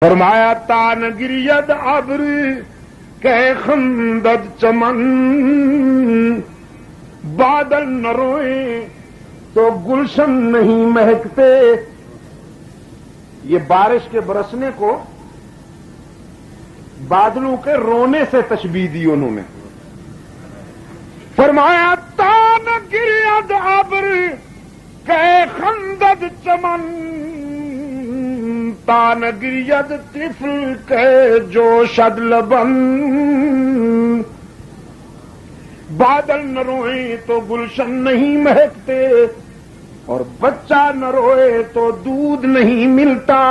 فرمایا تان گرید ابر کہ خندد چمن، بادل نہ روئیں تو گلشن نہیں مہکتے. یہ بارش کے برسنے کو بادلوں کے رونے سے تشبیہ دی انہوں نے. فرمایا تان گرید ابر کہ خندد چمن، تان گرید طفل کہ جوشد لبن. بادل نہ روئیں تو گلشن نہیں مہکتے، اور بچہ نہ روئے تو دودھ نہیں ملتا.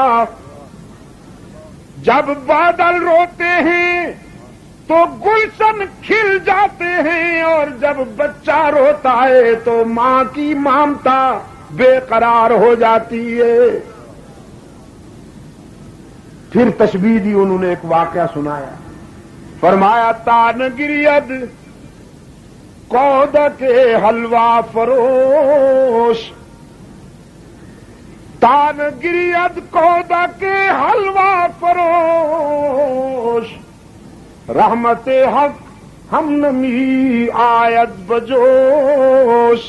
جب بادل روتے ہیں تو گلشن کھل جاتے ہیں، اور جب بچہ روتا ہے تو ماں کی ممتا بے قرار ہو جاتی ہے. پھر تشبیہ دی انہوں نے ایک واقعہ سنایا. فرمایا تان گرید کود کے حلوہ فروش، تان گرید کود کے حلوہ فروش، رحمت حق ہم نمی آیت بجوش.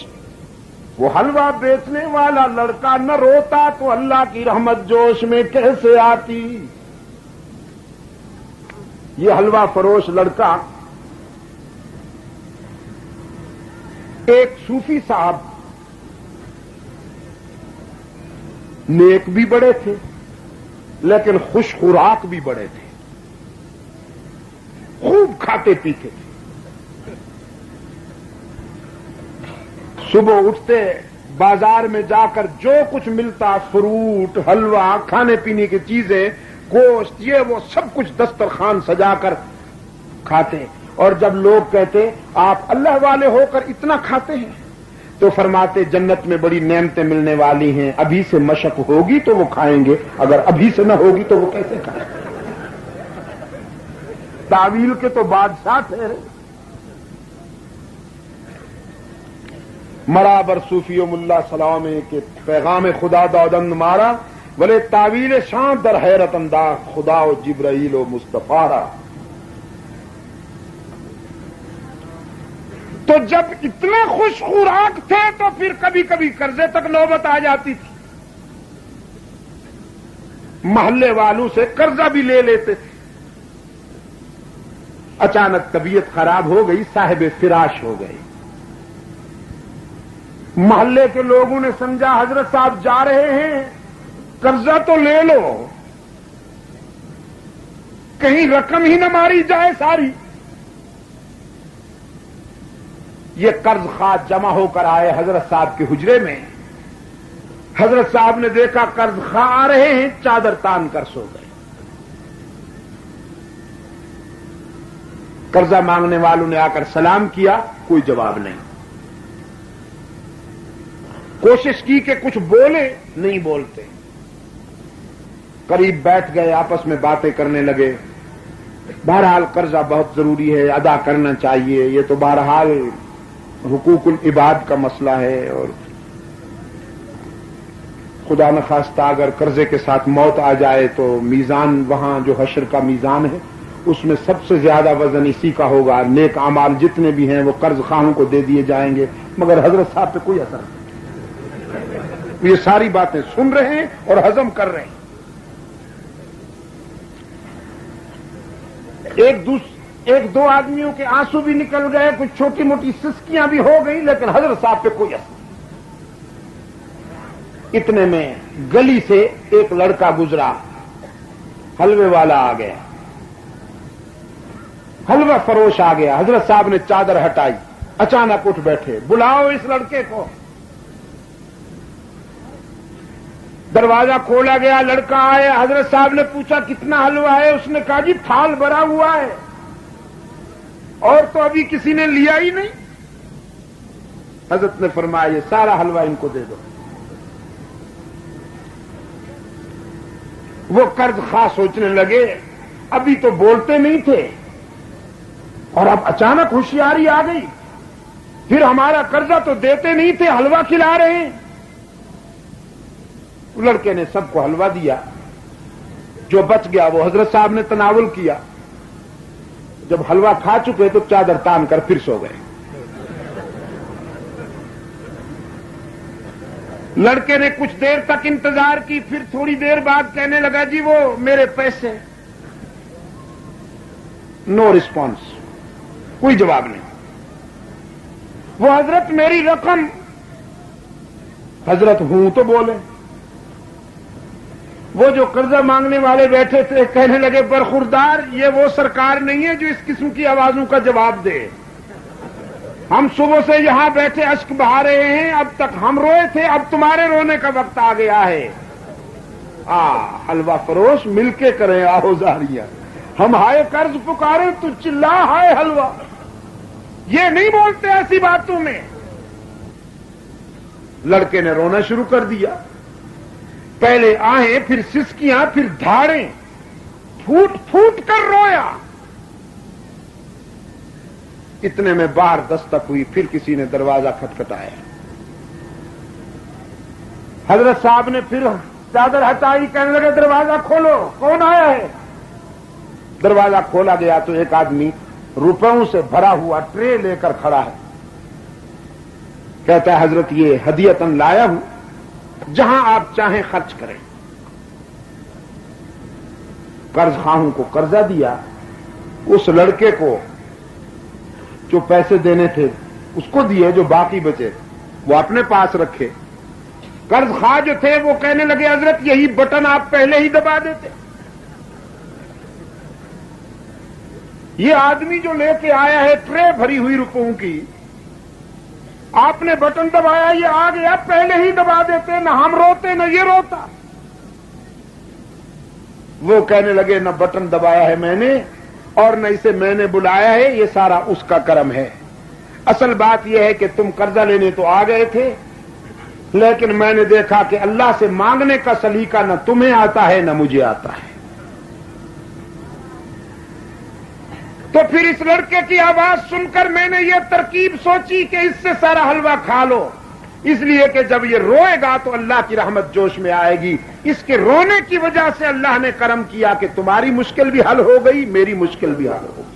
وہ حلوہ بیچنے والا لڑکا نہ روتا تو اللہ کی رحمت جوش میں کیسے آتی. یہ حلوہ فروش لڑکا ایک صوفی صاحب، نیک بھی بڑے تھے لیکن خوش خوراک بھی بڑے تھے، خوب کھاتے پیتے تھے. صبح اٹھتے بازار میں جا کر جو کچھ ملتا، فروٹ، حلوہ، کھانے پینے کی چیزیں، گوشت، یہ وہ سب کچھ دسترخوان سجا کر کھاتے. اور جب لوگ کہتے آپ اللہ والے ہو کر اتنا کھاتے ہیں، تو فرماتے جنت میں بڑی نعمتیں ملنے والی ہیں، ابھی سے مشق ہوگی تو وہ کھائیں گے، اگر ابھی سے نہ ہوگی تو وہ کیسے کھائیں گے. تعویل کے تو بادشاہ تھے. مرا بر صوفی و ملا سلام کے پیغام خدا دودند مارا، بولے تعویل شان در حیرت انداز خدا و جبرائیل و مصطفیٰ را. تو جب اتنے خوش خوراک تھے تو پھر کبھی کبھی قرضے تک نوبت آ جاتی تھی. محلے والوں سے قرضہ بھی لے لیتے تھے. اچانک طبیعت خراب ہو گئی، صاحب فراش ہو گئے. محلے کے لوگوں نے سمجھا حضرت صاحب جا رہے ہیں، قرضہ تو لے لو، کہیں رقم ہی نہ ماری جائے ساری. یہ قرض خواہ جمع ہو کر آئے حضرت صاحب کے حجرے میں. حضرت صاحب نے دیکھا قرض خواہ آ رہے ہیں، چادر تان کر سو گئے. قرضہ مانگنے والوں نے آ کر سلام کیا، کوئی جواب نہیں. کوشش کی کہ کچھ بولے، نہیں بولتے. قریب بیٹھ گئے، آپس میں باتیں کرنے لگے. بہرحال قرضہ بہت ضروری ہے، ادا کرنا چاہیے، یہ تو بہرحال حقوق العباد کا مسئلہ ہے، اور خدا نخواستہ اگر قرضے کے ساتھ موت آ جائے تو میزان وہاں جو حشر کا میزان ہے اس میں سب سے زیادہ وزن اسی کا ہوگا. نیک اعمال جتنے بھی ہیں وہ قرض خواہوں کو دے دیے جائیں گے، مگر حضرت صاحب پہ کوئی اثر نہیں. یہ ساری باتیں سن رہے ہیں اور ہضم کر رہے ہیں. ایک دو آدمیوں کے آنسو بھی نکل گئے، کچھ چھوٹی موٹی سسکیاں بھی ہو گئی، لیکن حضرت صاحب پہ کوئی اثر. اتنے میں گلی سے ایک لڑکا گزرا، حلوے والا آ گیا، حلوہ فروش آ گیا. حضرت صاحب نے چادر ہٹائی، اچانک اٹھ بیٹھے، بلاؤ اس لڑکے کو. دروازہ کھولا گیا، لڑکا آیا. حضرت صاحب نے پوچھا کتنا حلوہ ہے؟ اس نے کہا جی تھال بھرا ہوا ہے، اور تو ابھی کسی نے لیا ہی نہیں. حضرت نے فرمایا یہ سارا حلوہ ان کو دے دو. وہ قرض خواہ سوچنے لگے ابھی تو بولتے نہیں تھے اور اب اچانک ہوشیاری آ گئی، پھر ہمارا قرضہ تو دیتے نہیں تھے، حلوہ کھلا رہے ہیں. لڑکے نے سب کو حلوہ دیا. جو بچ گیا وہ حضرت صاحب نے تناول کیا. جب حلوہ کھا چکے تو چادر تان کر پھر سو گئے. لڑکے نے کچھ دیر تک انتظار کی, پھر تھوڑی دیر بعد کہنے لگا جی وہ میرے پیسے. نو رسپانس, کوئی جواب نہیں. وہ حضرت میری رقم. حضرت ہوں تو بولے. وہ جو قرضہ مانگنے والے بیٹھے تھے کہنے لگے برخوردار یہ وہ سرکار نہیں ہے جو اس قسم کی آوازوں کا جواب دے. ہم صبح سے یہاں بیٹھے اشک بہا رہے ہیں, اب تک ہم روئے تھے, اب تمہارے رونے کا وقت آ گیا ہے. حلوہ فروش مل کے کریں آہوزاریاں. ہم ہائے قرض پکارے تو چلا ہائے حلوہ. یہ نہیں بولتے ایسی باتوں میں. لڑکے نے رونا شروع کر دیا. پہلے آہیں, پھر سسکیاں, پھر دھاڑیں, پھوٹ پھوٹ کر رویا. اتنے میں باہر دستک ہوئی, پھر کسی نے دروازہ کھٹکھٹایا. حضرت صاحب نے پھر چادر ہٹائی, کہنے لگے دروازہ کھولو, کون آیا ہے؟ دروازہ کھولا گیا تو ایک آدمی روپوں سے بھرا ہوا ٹرے لے کر کھڑا ہے. کہتا ہے حضرت یہ ہدیتاً لایا ہوں, جہاں آپ چاہیں خرچ کریں. قرض خواہوں کو قرضہ دیا, اس لڑکے کو جو پیسے دینے تھے اس کو دیے, جو باقی بچے وہ اپنے پاس رکھے. قرض خواہ جو تھے وہ کہنے لگے حضرت یہی بٹن آپ پہلے ہی دبا دیتے. یہ آدمی جو لے کے آیا ہے ٹرے بھری ہوئی روپوں کی, آپ نے بٹن دبایا, یہ آ گیا, پہلے ہی دبا دیتے, نہ ہم روتے نہ یہ روتا. وہ کہنے لگے نہ بٹن دبایا ہے میں نے اور نہ اسے میں نے بلایا ہے, یہ سارا اس کا کرم ہے. اصل بات یہ ہے کہ تم قرضہ لینے تو آ گئے تھے, لیکن میں نے دیکھا کہ اللہ سے مانگنے کا سلیقہ نہ تمہیں آتا ہے نہ مجھے آتا ہے. تو پھر اس لڑکے کی آواز سن کر میں نے یہ ترکیب سوچی کہ اس سے سارا حلوہ کھا لو, اس لیے کہ جب یہ روئے گا تو اللہ کی رحمت جوش میں آئے گی. اس کے رونے کی وجہ سے اللہ نے کرم کیا کہ تمہاری مشکل بھی حل ہو گئی, میری مشکل بھی حل ہو گئی.